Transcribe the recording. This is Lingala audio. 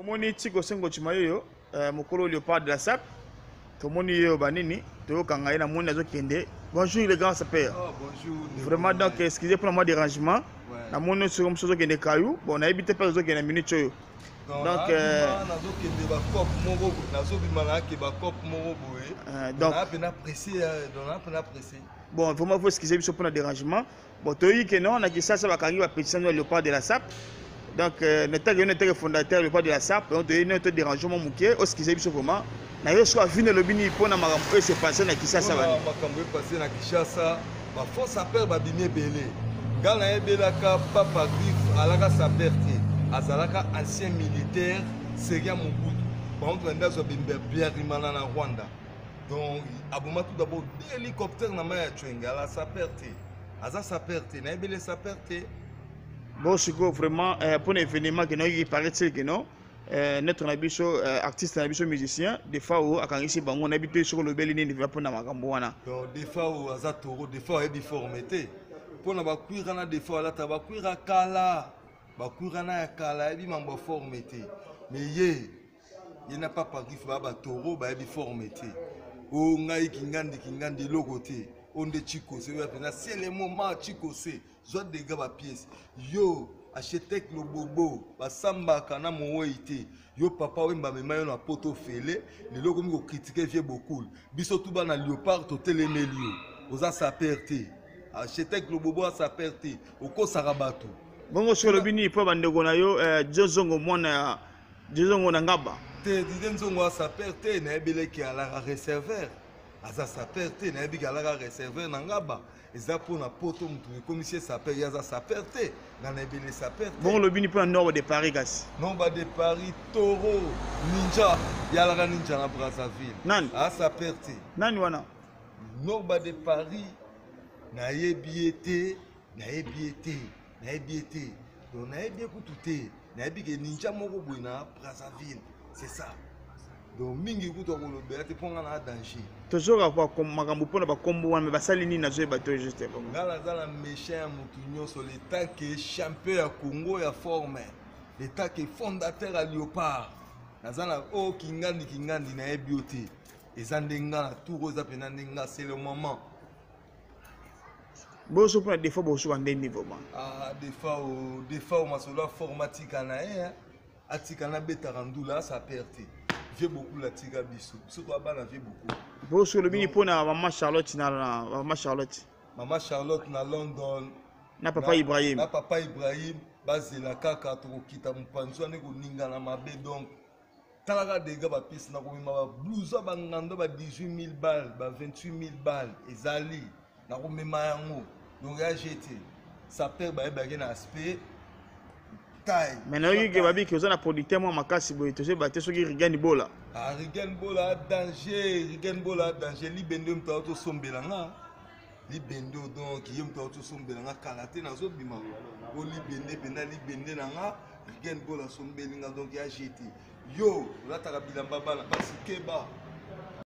Tomoni Tiko Sengo Chimayo, Mokolo Léopard de la SAP. Tomoni Yo Banini, Toyo Kangaï, na Moni Azo Kende. Bonjour les grands sapeurs. Oh, bonjour. Vraiment, donc, excusez pour le dérangement. La Moni sur un chose qui est caillou. Bon, on a évité pas les autres qui est une minute. Donc, bon, vraiment, vous excusez pour le dérangement. Bon, tu as que non, on a dit ça, ça va carrément la pétition du Léopard de la SAP. Donc, notre fondateur, le Léopard de la SAP, on a eu notre dérangement mouqué, excusez pour vraiment. Na yo so avine lobini pona makambo se passer na Kinshasa ba. Makambo passer na Kinshasa, ba force appel ba bimé belé. Ngala ebelaka papa griffe alaka sa perte. Azalaka ancien militaire Seria Mobutu. Par contre nda zo bimbe bien rimana na Rwanda. Donc aboma tout d'abord hélicoptère na ma ya Twenga la sa perte. Aza sa perte na ebele sa perte. Bon siko vraiment pour l'événement que nous il paraît-il que non. Notre artiste musicien des fois à Kangisi bango on habite sur le bel ne va pas na makambo wana donc des fois aza toro des fois ebi formité pour na ba kuira na des fois la ta ba kuira kala ba kuira na ya kala ebi mambo formité mais il n'a pas parti ba toro ba ebi formité o ngai kingandi lokoté onde chiko c'est na c'est le moment chiko c'est soit des gars ba pièce yo architecte le bobo basamba kana moite yo papa wemba mema yo na poto fele le loko mi ko critiquer vieux beaucoup biso tout ba na Léopard to telemelio oza sa perte architecte le bobo sa perte oko sarabatu bongo sur le bini po bandeko na yo jozongo mona jozongo na ngaba te dizenzongo sa perte na ebele ki ala réservoir aza sa perte na ebi ala réservoir na ngaba eza pour na poto mutu commissaire s'appelle yaza sa perte na ebele sa perte bon le bini pour nord de Paris gas non ba de Paris Toro Ninja yala Ninja na Brazzaville nan a sa perte nan wana non ba de Paris na yebiete donc na yebi kututé na yebi ke Ninja moko boy na Brazzaville c'est ça donc mingi kuto ko lobela te ponga na danger toujours avoir comme makambo pona ba kombo wana ba salini na zo bato juste bon ngala zala méchant mutu nyonso l'état que champion ya Congo ya forme l'état que fondateur à Léopard nazana o kingandi na ebioté ezandenga na tour za pena ndenga c'est le moment bon so pour des fois bon so ndé niveau des fois au masolo informatique na atika na betarandula sa perte j'ai beaucoup la tika biso surtout abana j'ai beaucoup bon sur le bini pona maman Charlotte maman Charlotte na London na papa Ibrahim bazela kaka to kita mpanzo ne ko ninga na mabe donc talaka des gars ba piste na ko mima ba blousa ba ngando ba 18000 balles ba 28000 balles ezali na ko mema yango donc ya jeté ça perd ba na aspect. Maintenant, il y a des gens qui ont producteur moi makasi boy to se batte so ki rigani bola. Ah rigani bola danger libendo mta auto sombelanga. Libendo donc yem mta auto sombelanga kalate na zo bima. O libende nanga rigani bola sombelinga donc ya jeté. Yo, la ta bilamba bala basikeba.